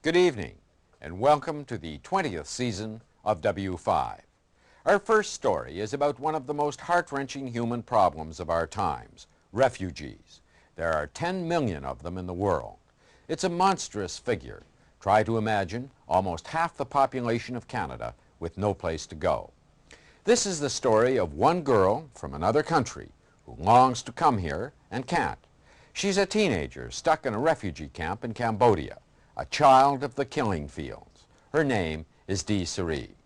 Good evening, and welcome to the 20th season of W5. Our first story is about one of the most heart-wrenching human problems of our times, refugees. There are 10 million of them in the world. It's a monstrous figure. Try to imagine almost half the population of Canada with no place to go. This is the story of one girl from another country who longs to come here and can't. She's a teenager stuck in a refugee camp in Cambodia, a child of the killing fields. Her name is Sary Dy.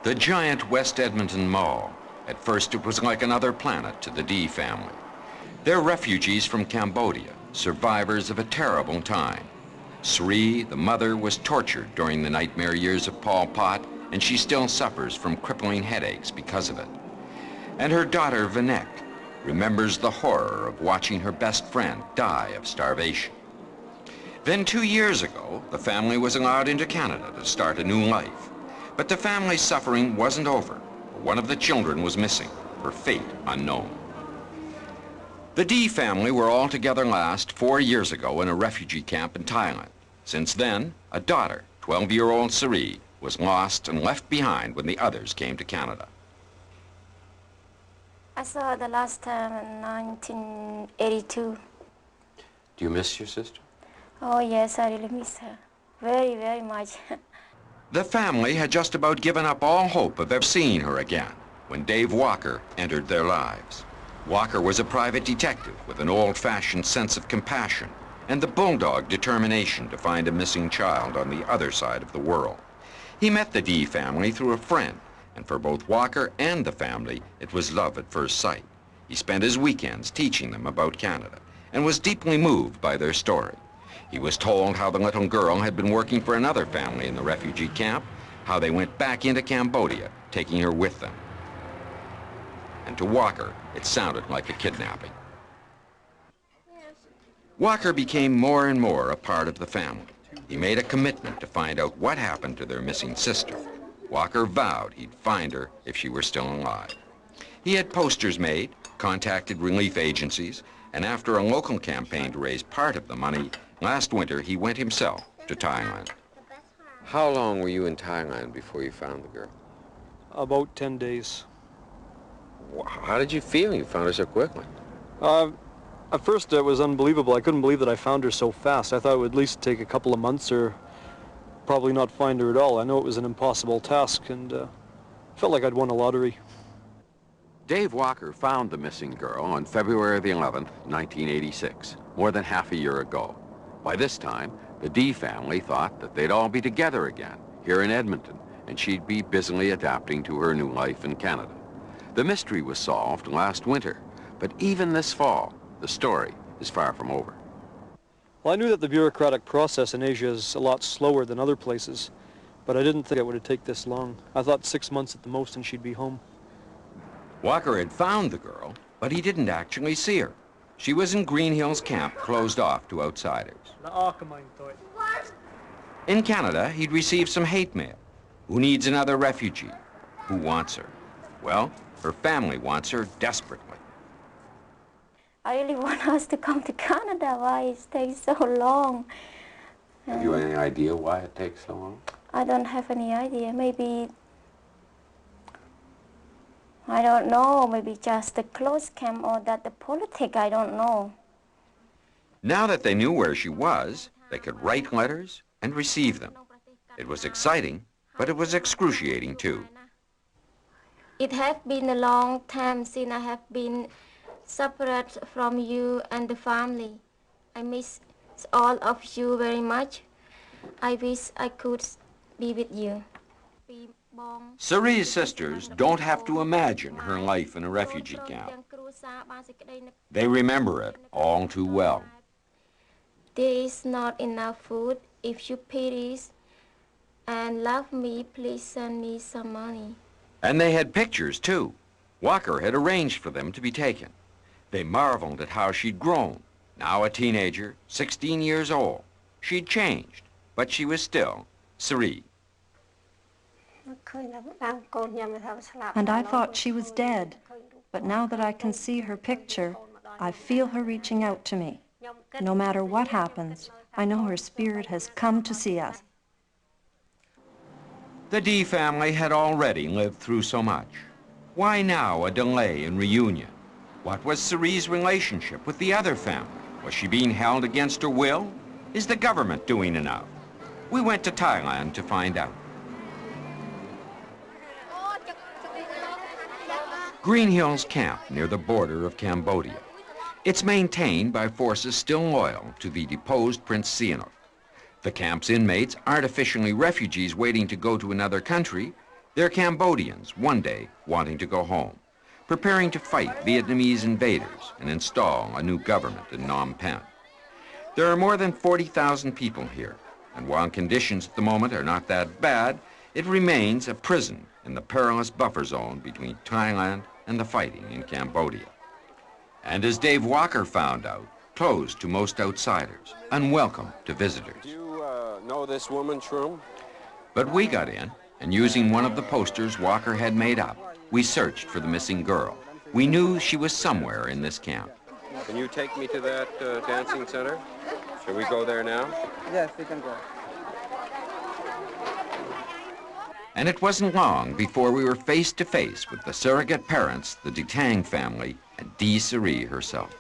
The giant West Edmonton Mall. At first it was like another planet to the Dy family. They're refugees from Cambodia, survivors of a terrible time. Sary, the mother, was tortured during the nightmare years of Pol Pot, and she still suffers from crippling headaches because of it. And her daughter, Vinek, remembers the horror of watching her best friend die of starvation. Then 2 years ago, the family was allowed into Canada to start a new life. But the family's suffering wasn't over. One of the children was missing, her fate unknown. The Dy family were all together last 4 years ago in a refugee camp in Thailand. Since then, a daughter, 12-year-old Sary, was lost and left behind when the others came to Canada. I saw her the last time in 1982. Do you miss your sister? Oh yes, I really miss her. Very, very much. The family had just about given up all hope of ever seeing her again when Dave Walker entered their lives. Walker was a private detective with an old-fashioned sense of compassion and the bulldog determination to find a missing child on the other side of the world. He met the Dy family through a friend, and for both Walker and the family, it was love at first sight. He spent his weekends teaching them about Canada and was deeply moved by their story. He was told how the little girl had been working for another family in the refugee camp, how they went back into Cambodia, taking her with them. And to Walker, it sounded like a kidnapping. Walker became more and more a part of the family. He made a commitment to find out what happened to their missing sister. Walker vowed he'd find her if she were still alive. He had posters made, contacted relief agencies, and after a local campaign to raise part of the money, last winter he went himself to Thailand. How long were you in Thailand before you found the girl? About 10 days. How did you feel you found her so quickly? At first it was unbelievable. I couldn't believe that I found her so fast. I thought it would at least take a couple of months or probably not find her at all. I know it was an impossible task and felt like I'd won a lottery. Dave Walker found the missing girl on February the 11th, 1986, more than half a year ago. By this time, the Dy family thought that they'd all be together again here in Edmonton, and she'd be busily adapting to her new life in Canada. The mystery was solved last winter, but even this fall, the story is far from over. Well, I knew that the bureaucratic process in Asia is a lot slower than other places, but I didn't think it would take this long. I thought 6 months at the most and she'd be home. Walker had found the girl, but he didn't actually see her. She was in Green Hills camp, closed off to outsiders. In Canada, he'd received some hate mail. Who needs another refugee? Who wants her? Well, her family wants her desperately. I really want us to come to Canada. Why it takes so long? Have you any idea why it takes so long? I don't have any idea. Maybe, I don't know, maybe just the close camp or that the politics, I don't know. Now that they knew where she was, they could write letters and receive them. It was exciting, but it was excruciating too. It has been a long time since I have been separate from you and the family. I miss all of you very much. I wish I could be with you. Sary's sisters don't have to imagine her life in a refugee camp. They remember it all too well. There is not enough food. If you pity and love me, please send me some money. And they had pictures too. Walker had arranged for them to be taken. They marveled at how she'd grown. Now a teenager, 16 years old. She'd changed, but she was still Sary. And I thought she was dead, but now that I can see her picture, I feel her reaching out to me. No matter what happens, I know her spirit has come to see us. The Dy family had already lived through so much. Why now a delay in reunion? What was Sary's relationship with the other family? Was she being held against her will? Is the government doing enough? We went to Thailand to find out. Green Hills Camp near the border of Cambodia. It's maintained by forces still loyal to the deposed Prince Sihanouk. The camp's inmates aren't officially refugees waiting to go to another country. They're Cambodians one day wanting to go home, preparing to fight Vietnamese invaders and install a new government in Phnom Penh. There are more than 40,000 people here, and while conditions at the moment are not that bad, it remains a prison in the perilous buffer zone between Thailand and the fighting in Cambodia. And as Dave Walker found out, closed to most outsiders, unwelcome to visitors. Do you know this woman's room? But we got in, and using one of the posters Walker had made up, we searched for the missing girl. We knew she was somewhere in this camp. Can you take me to that dancing center? Shall we go there now? Yes, we can go. And it wasn't long before we were face to face with the surrogate parents, the Detang family, and Dy Story herself.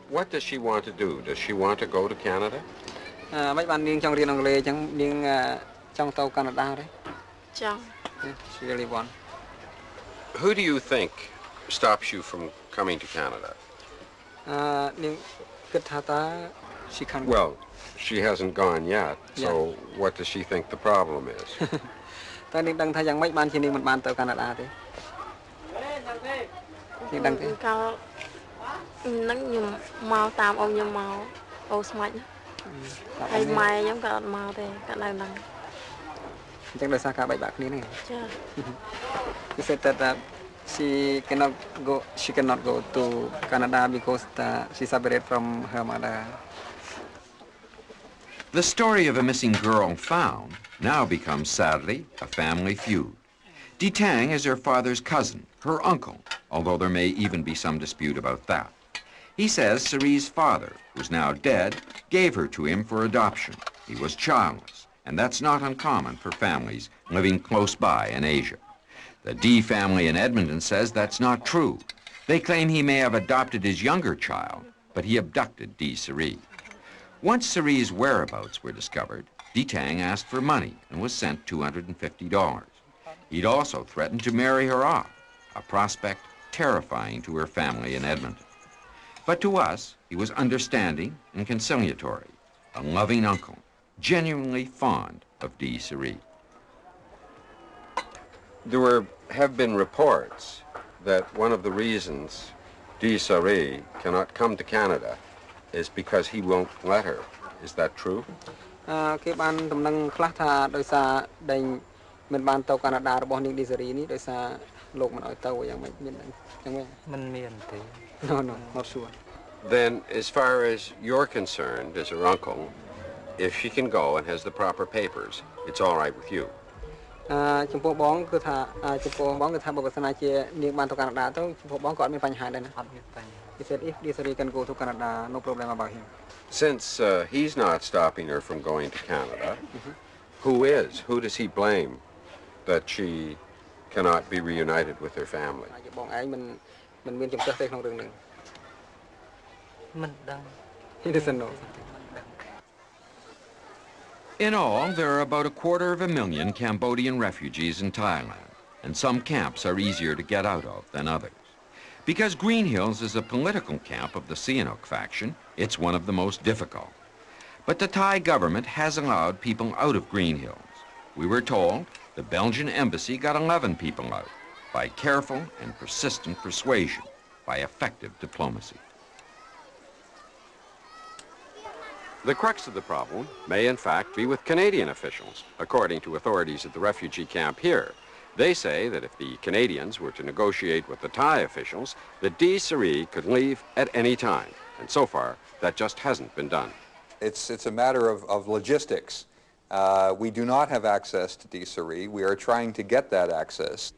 What does she want to do? Does she want to go to Canada? Mấy bạn niên trong riêng Anglê chẳng niên trong tàu Canada đấy. Chồng. She really want. Who do you think stops you from coming to Canada? Niên kết hata she can't. Well, she hasn't gone yet, so what does she think the problem is? Ta niên đăng thay rằng mấy bạn chỉ niên một bạn tàu Canada thế. Niên đăng thế. Cao nắng nhung màu tam ông nhung màu ô smart. Hay mai giống cả màu thế cả này đăng. Chẳng đời xa cả bảy bạc ní này. Chưa. He said that she cannot go to Canada because she's separated from her mother. The story of a missing girl found now becomes, sadly, a family feud. Detang is her father's cousin, her uncle, although there may even be some dispute about that. He says Sary's father, who's now dead, gave her to him for adoption. He was childless, and that's not uncommon for families living close by in Asia. The Dy family in Edmonton says that's not true. They claim he may have adopted his younger child, but he abducted Dy Story. Once Sary's whereabouts were discovered, Detang asked for money and was sent $250. He'd also threatened to marry her off, a prospect terrifying to her family in Edmonton. But to us, he was understanding and conciliatory, a loving uncle, genuinely fond of Dy Story. There have been reports that one of the reasons Dy Story cannot come to Canada is because he won't let her. Is that true? គេបានដំណឹងខ្លះថាដោយសារដែលមិនបានទៅកាណាដារបស់នាង Dy Story នេះដោយសារលោកមិនឲ្យទៅយ៉ាងម៉េចមានអញ្ចឹងមិនមានទេ No, not sure. Then, as far as you're concerned, as her uncle, if she can go and has the proper papers, it's all right with you. ចំពោះបងគឺថាចំពោះបងគឺថាបើសិនជានាងបានទៅកាណាដាទៅចំពោះបងក៏អត់មានបញ្ហាដែរណាអត់មានបញ្ហា He said if Dy Story can go to Canada, no problem about him. Since he's not stopping her from going to Canada, who is? Who does he blame that she cannot be reunited with her family? បងឯងមិនមានចំទះទេក្នុងរឿងហ្នឹង មិនដឹង He doesn't know. In all, there are about 250,000 Cambodian refugees in Thailand, and some camps are easier to get out of than others. Because Green Hills is a political camp of the Sihanouk faction, it's one of the most difficult. But the Thai government has allowed people out of Green Hills. We were told the Belgian embassy got 11 people out by careful and persistent persuasion, by effective diplomacy. The crux of the problem may in fact be with Canadian officials, according to authorities at the refugee camp here. They say that if the Canadians were to negotiate with the Thai officials, the Dy Story could leave at any time. And so far, that just hasn't been done. It's a matter of logistics. We do not have access to Dy Story. We are trying to get that access.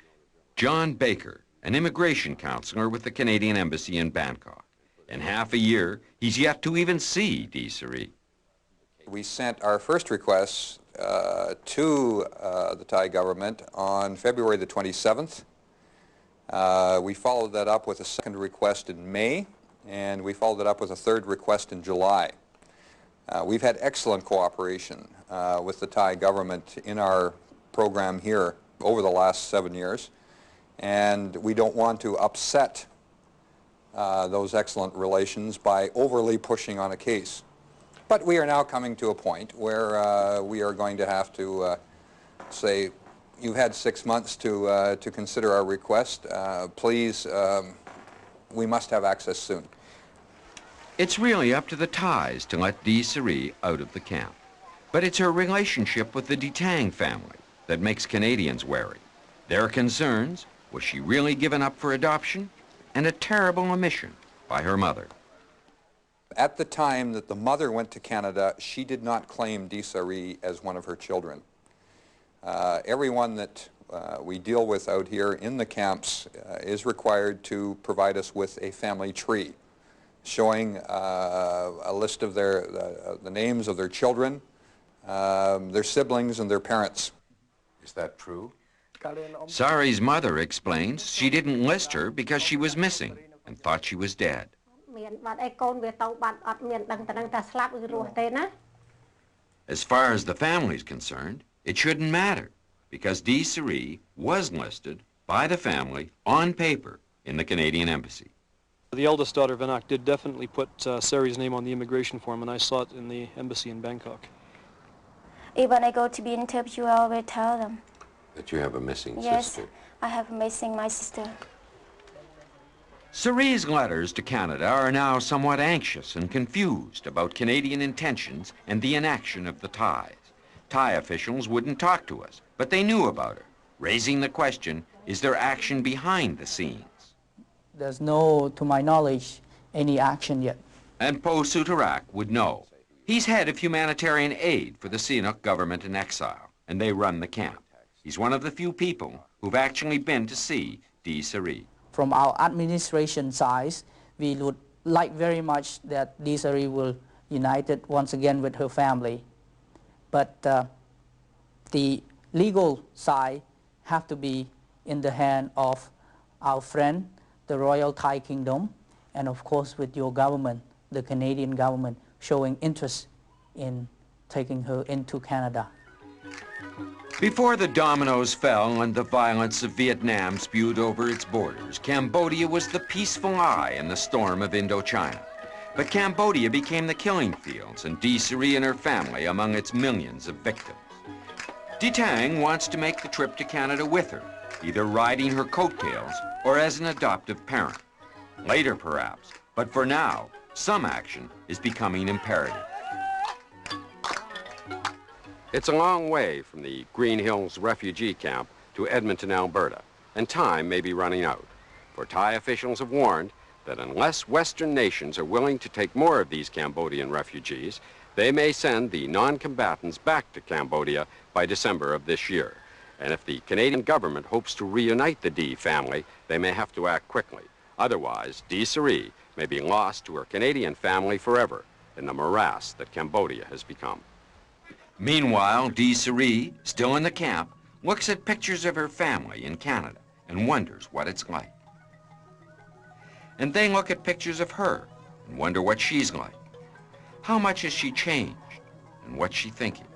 John Baker, an immigration counselor with the Canadian Embassy in Bangkok. In half a year, he's yet to even see Dy Story. We sent our first requests to the Thai government on February the 27th. We followed that up with a second request in May, and we followed it up with a third request in July. We've had excellent cooperation with the Thai government in our program here over the last 7 years, and we don't want to upset those excellent relations by overly pushing on a case. But we are now coming to a point where we are going to have to say, you've had 6 months to consider our request. Please, we must have access soon. It's really up to the Thais to let Dy Story out of the camp. But it's her relationship with the Tang family that makes Canadians wary. Their concerns, was she really given up for adoption? And a terrible omission by her mother. At the time that the mother went to Canada, she did not claim Dy Story as one of her children. Everyone that we deal with out here in the camps is required to provide us with a family tree showing a list of the names of their children, their siblings, and their parents. Is that true? Sary's mother explains she didn't list her because she was missing and thought she was dead. As far as the family's concerned, it shouldn't matter because Dy Story was listed by the family on paper in the Canadian Embassy. The eldest daughter, Vanak, did definitely put Sary's name on the immigration form, and I saw it in the embassy in Bangkok. Even I go to be interviewed, I always tell them. That you have a missing Yes, sister? I have missing my sister. Sary's letters to Canada are now somewhat anxious and confused about Canadian intentions and the inaction of the Thais. Thai officials wouldn't talk to us, but they knew about her, raising the question, is there action behind the scenes? There's no, to my knowledge, any action yet. And Po Suturak would know. He's head of humanitarian aid for the Sihanouk government in exile, and they run the camp. He's one of the few people who've actually been to see Dy Story. From our administration side, we would like very much that Dy Story will unite it once again with her family. But the legal side have to be in the hand of our friend, the Royal Thai Kingdom, and of course with your government, the Canadian government, showing interest in taking her into Canada. Before the dominoes fell and the violence of Vietnam spewed over its borders, Cambodia was the peaceful eye in the storm of Indochina. But Cambodia became the killing fields, and Dy Story and her family among its millions of victims. Tang wants to make the trip to Canada with her, either riding her coattails or as an adoptive parent. Later, perhaps, but for now, some action is becoming imperative. It's a long way from the Green Hills refugee camp to Edmonton, Alberta, and time may be running out. For Thai officials have warned that unless Western nations are willing to take more of these Cambodian refugees, they may send the non-combatants back to Cambodia by December of this year. And if the Canadian government hopes to reunite the Dy family, they may have to act quickly. Otherwise, Dy Story may be lost to her Canadian family forever in the morass that Cambodia has become. Meanwhile, Dy Story, still in the camp, looks at pictures of her family in Canada and wonders what it's like. And they look at pictures of her and wonder what she's like. How much has she changed and what's she thinking?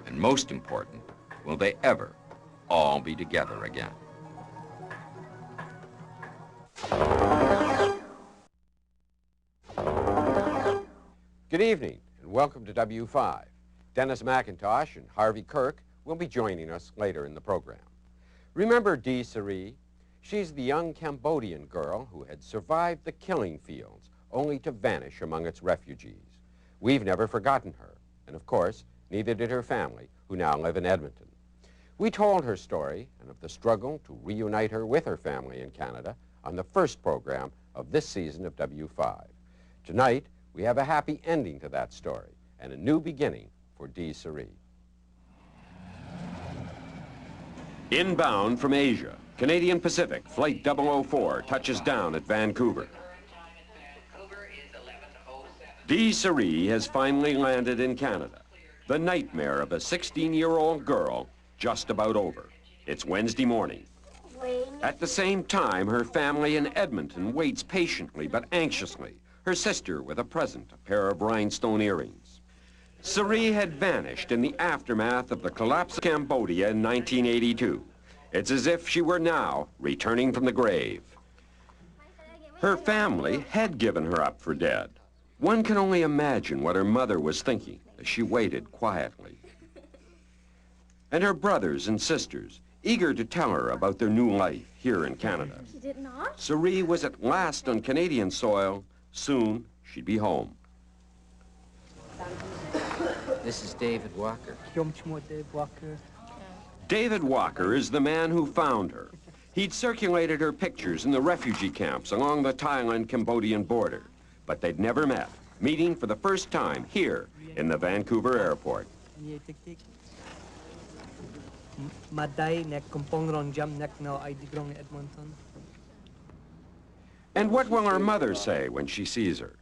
And most important, will they ever all be together again? Good evening and welcome to W5. Dennis McIntosh and Harvey Kirk will be joining us later in the program. Remember Dy Story? She's the young Cambodian girl who had survived the killing fields only to vanish among its refugees. We've never forgotten her, and of course, neither did her family, who now live in Edmonton. We told her story and of the struggle to reunite her with her family in Canada on the first program of this season of W5. Tonight, we have a happy ending to that story and a new beginning for Dy Story. Inbound from Asia, Canadian Pacific Flight 004 touches down at Vancouver. Sary has finally landed in Canada. The nightmare of a 16-year-old girl just about over. It's Wednesday morning. At the same time, her family in Edmonton waits patiently but anxiously, her sister with a present, a pair of rhinestone earrings. Sary had vanished in the aftermath of the collapse of Cambodia in 1982. It's as if she were now returning from the grave. Her family had given her up for dead. One can only imagine what her mother was thinking as she waited quietly. And her brothers and sisters, eager to tell her about their new life here in Canada. She did not? Sary was at last on Canadian soil. Soon, she'd be home. This is David Walker. David Walker is the man who found her. He'd circulated her pictures in the refugee camps along the Thailand-Cambodian border, but they'd never met, meeting for the first time here in the Vancouver airport. And what will her mother say when she sees her?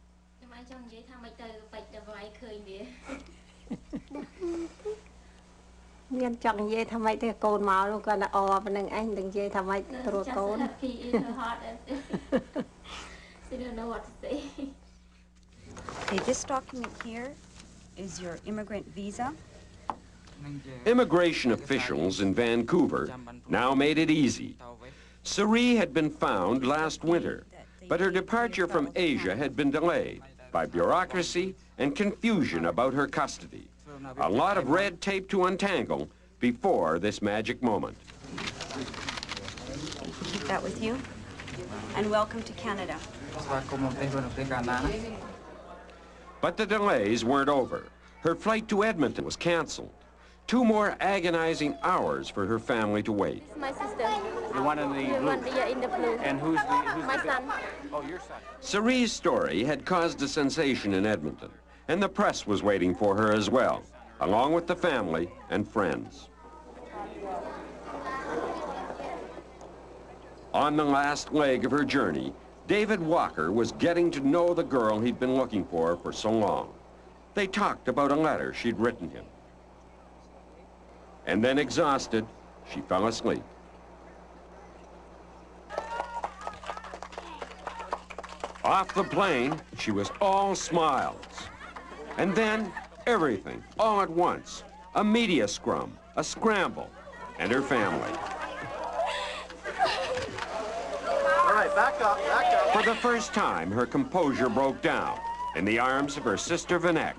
She don't know what to say. Okay, this document here is your immigrant visa. Immigration officials in Vancouver now made it easy. Sary had been found last winter, but her departure from Asia had been delayed by bureaucracy and confusion about her custody. A lot of red tape to untangle before this magic moment. Keep that with you. And welcome to Canada. But the delays weren't over. Her flight to Edmonton was canceled. 2 more agonizing hours for her family to wait. My sister. The one in the blue? In the blue. And who's my son. Oh, your son. Sary's story had caused a sensation in Edmonton, and the press was waiting for her as well, along with the family and friends. On the last leg of her journey, David Walker was getting to know the girl he'd been looking for so long. They talked about a letter she'd written him. And then, exhausted, she fell asleep. Off the plane, she was all smiles. And then, everything, all at once. A media scrum, a scramble, and her family. All right, back up, back up. For the first time, her composure broke down in the arms of her sister Vanek.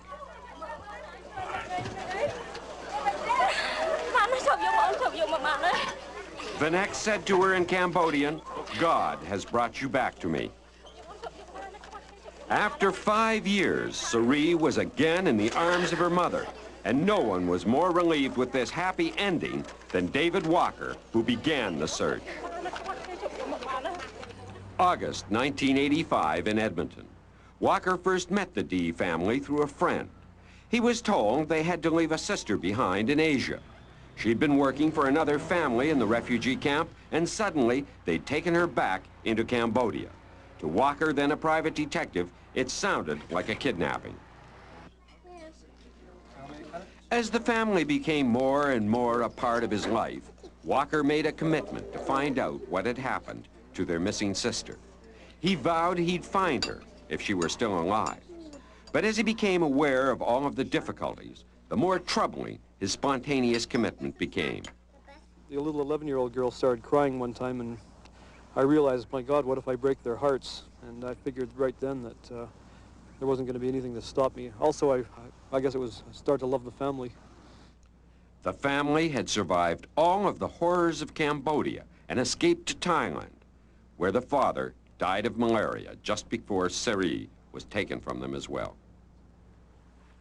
Vanek said to her in Cambodian, "God has brought you back to me." After 5 years, Sary was again in the arms of her mother, and no one was more relieved with this happy ending than David Walker, who began the search. August 1985 in Edmonton. Walker first met the Dy family through a friend. He was told they had to leave a sister behind in Asia. She'd been working for another family in the refugee camp, and suddenly they'd taken her back into Cambodia. To Walker, then a private detective, it sounded like a kidnapping. As the family became more and more a part of his life, Walker made a commitment to find out what had happened to their missing sister. He vowed he'd find her if she were still alive. But as he became aware of all of the difficulties, the more troubling his spontaneous commitment became. The little 11-year-old girl started crying one time, and I realized, my God, what if I break their hearts? And I figured right then that there wasn't going to be anything to stop me. Also, I guess it was start to love the family. The family had survived all of the horrors of Cambodia and escaped to Thailand, where the father died of malaria just before Sary was taken from them as well.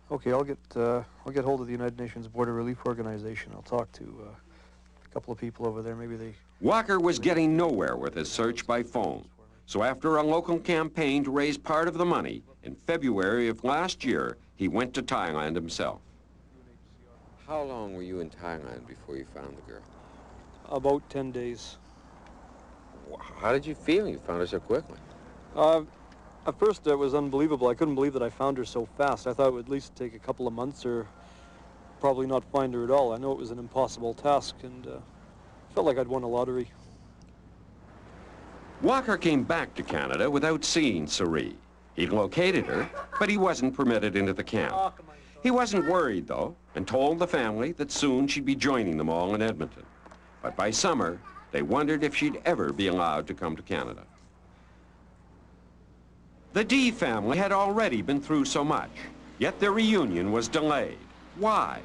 Okay, I'll get hold of the United Nations Border Relief Organization. I'll talk to a couple of people over there. Maybe they... Walker was getting nowhere with his search by phone. So after a local campaign to raise part of the money, in February of last year, he went to Thailand himself. How long were you in Thailand before you found the girl? About 10 days. How did you feel you found her so quickly? At first, it was unbelievable. I couldn't believe that I found her so fast. I thought it would at least take a couple of months or probably not find her at all. I know it was an impossible task, and felt like I'd won a lottery. Walker came back to Canada without seeing Sary. He located her, but he wasn't permitted into the camp. He wasn't worried, though, and told the family that soon she'd be joining them all in Edmonton. But by summer, they wondered if she'd ever be allowed to come to Canada. The Dy family had already been through so much, yet their reunion was delayed. Why?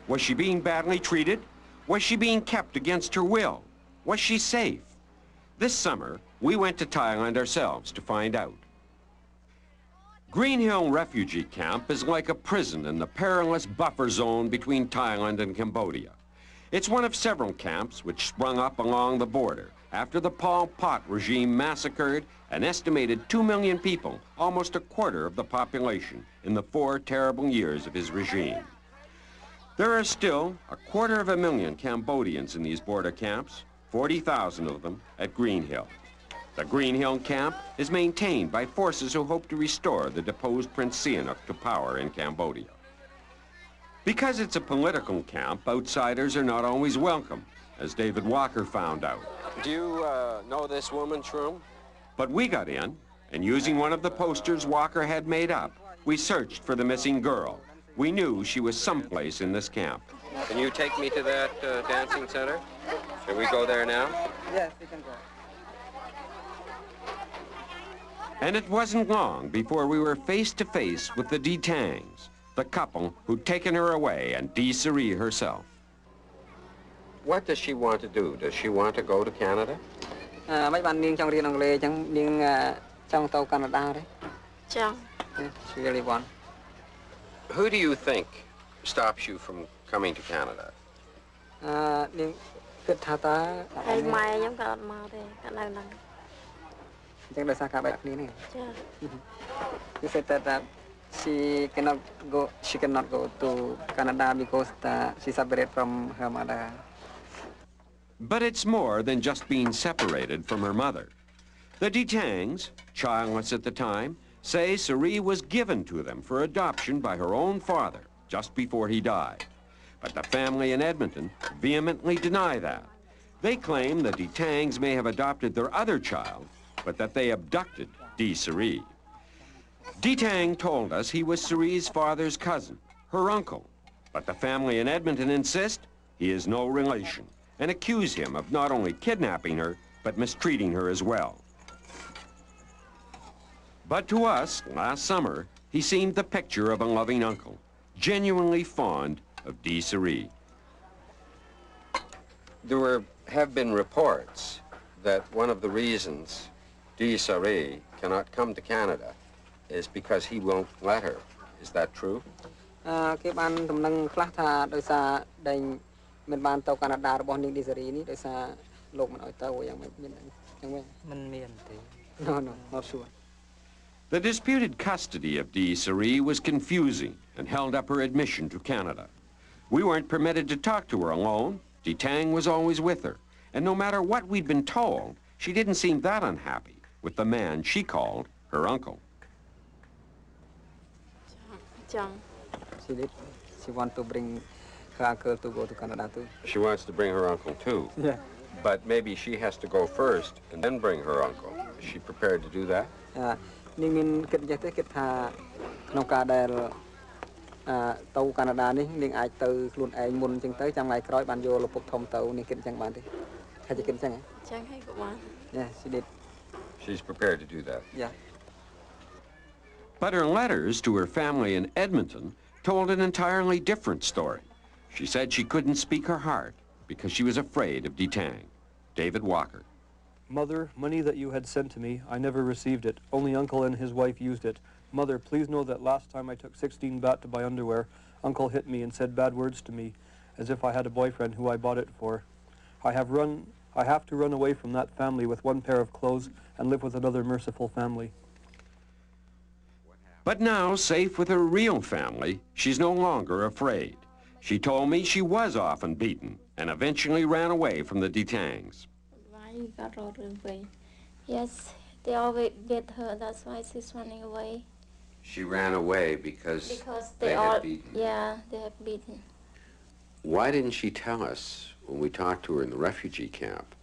Was she being badly treated? Was she being kept against her will? Was she safe? This summer, we went to Thailand ourselves to find out. Green Hill Refugee Camp is like a prison in the perilous buffer zone between Thailand and Cambodia. It's one of several camps which sprung up along the border after the Pol Pot regime massacred an estimated 2 million people, almost a quarter of the population, in the 4 terrible years of his regime. There are still 250,000 Cambodians in these border camps, 40,000 of them at Green Hill. The Green Hill camp is maintained by forces who hope to restore the deposed Prince Sihanouk to power in Cambodia. Because it's a political camp, outsiders are not always welcome, as David Walker found out. Do you know this woman, Shroom? But we got in, and using one of the posters Walker had made up, we searched for the missing girl. We knew she was someplace in this camp. Can you take me to that dancing center? Should we go there now? Yes, we can go. And it wasn't long before we were face to face with the Dy Tangs, the couple who'd taken her away, and Dy Sary herself. What does she want to do? Does she want to go to Canada? Mấy bạn niên trong riêng Anh Lê chẳng niên trong tàu Canada đấy. Chào. She really want. Who do you think stops you from coming to Canada? Niên kết thả ta. Hay mai giống cả mau thế, cả lần lần. Chẳng đời xa cả bạch ní này. Chào. He said that she cannot go to Canada because she's separated from her mother. But it's more than just being separated from her mother. The Dy Tangs, childless at the time, say Sary was given to them for adoption by her own father just before he died. But the family in Edmonton vehemently deny that. They claim the Dy Tangs may have adopted their other child, but that they abducted Dy Sary. Dy Tang told us he was Sary's father's cousin, her uncle. But the family in Edmonton insist he is no relation and accuse him of not only kidnapping her, but mistreating her as well. But to us, last summer, he seemed the picture of a loving uncle, genuinely fond of Dy Sary. There have been reports that one of the reasons Dy Sary cannot come to Canada is because he won't let her. Is that true? គេបានដំណឹងខ្លះថាដោយសារដែលមិនបានទៅកាណាដារបស់នាង Dy Sary នេះដោយសារលោកមិនអោយទៅយ៉ាងម៉េចមានអញ្ចឹងមិនមានទេ No, not sure. The disputed custody of Dy Sary was confusing and held up her admission to Canada. We weren't permitted to talk to her alone. Dy Tang was always with her, and no matter what we'd been told, she didn't seem that unhappy with the man she called her uncle. She wants to bring her uncle to go to Canada too. She wants to bring her uncle too. Yeah. But maybe she has to go first and then bring her uncle. Is she prepared to do that? នាងមានគិតអញ្ចឹងទេគិតថាក្នុងការដែលទៅកាណាដានេះនាងអាចទៅខ្លួនឯងមុនអញ្ចឹងទៅចាំថ្ងៃក្រោយបានយកលពុកធំទៅនាងគិតអញ្ចឹងបានទេថាជាគិតអញ្ចឹងហ៎ចឹងហើយក៏បាន Yeah, she did. She's prepared to do that. Yeah. But her letters to her family in Edmonton told an entirely different story. She said she couldn't speak her heart because she was afraid of Dy Tang. David Walker. Mother, money that you had sent to me, I never received it. Only Uncle and his wife used it. Mother, please know that last time I took 16 baht to buy underwear, Uncle hit me and said bad words to me, as if I had a boyfriend who I bought it for. I have to run away from that family with one pair of clothes and live with another merciful family. But now, safe with her real family, she's no longer afraid. She told me she was often beaten and eventually ran away from the Dy Tangs. Yes, They always beat her, that's why she's running away. She ran away because they had all, beaten her. yeah, they have beaten. Why didn't she tell us when we talked to her in the refugee camp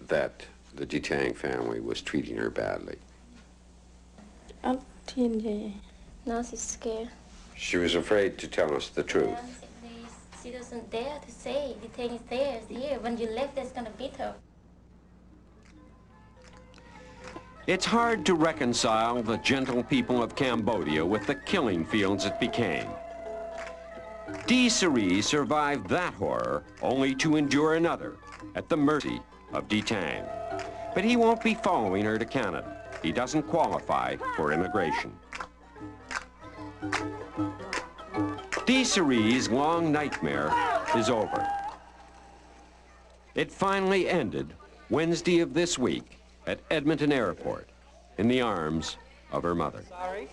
that the Detang family was treating her badly? Now she's scared. She was afraid to tell us the truth. Yeah, she doesn't dare to say, the thing is there, it's here. When you left, that's gonna beat her. It's hard to reconcile the gentle people of Cambodia with the killing fields it became. Dy Story survived that horror only to endure another at the mercy of Detang. But he won't be following her to Canada. He doesn't qualify for immigration. Dy Story's long nightmare is over. It finally ended Wednesday of this week at Edmonton Airport in the arms of her mother. Sorry.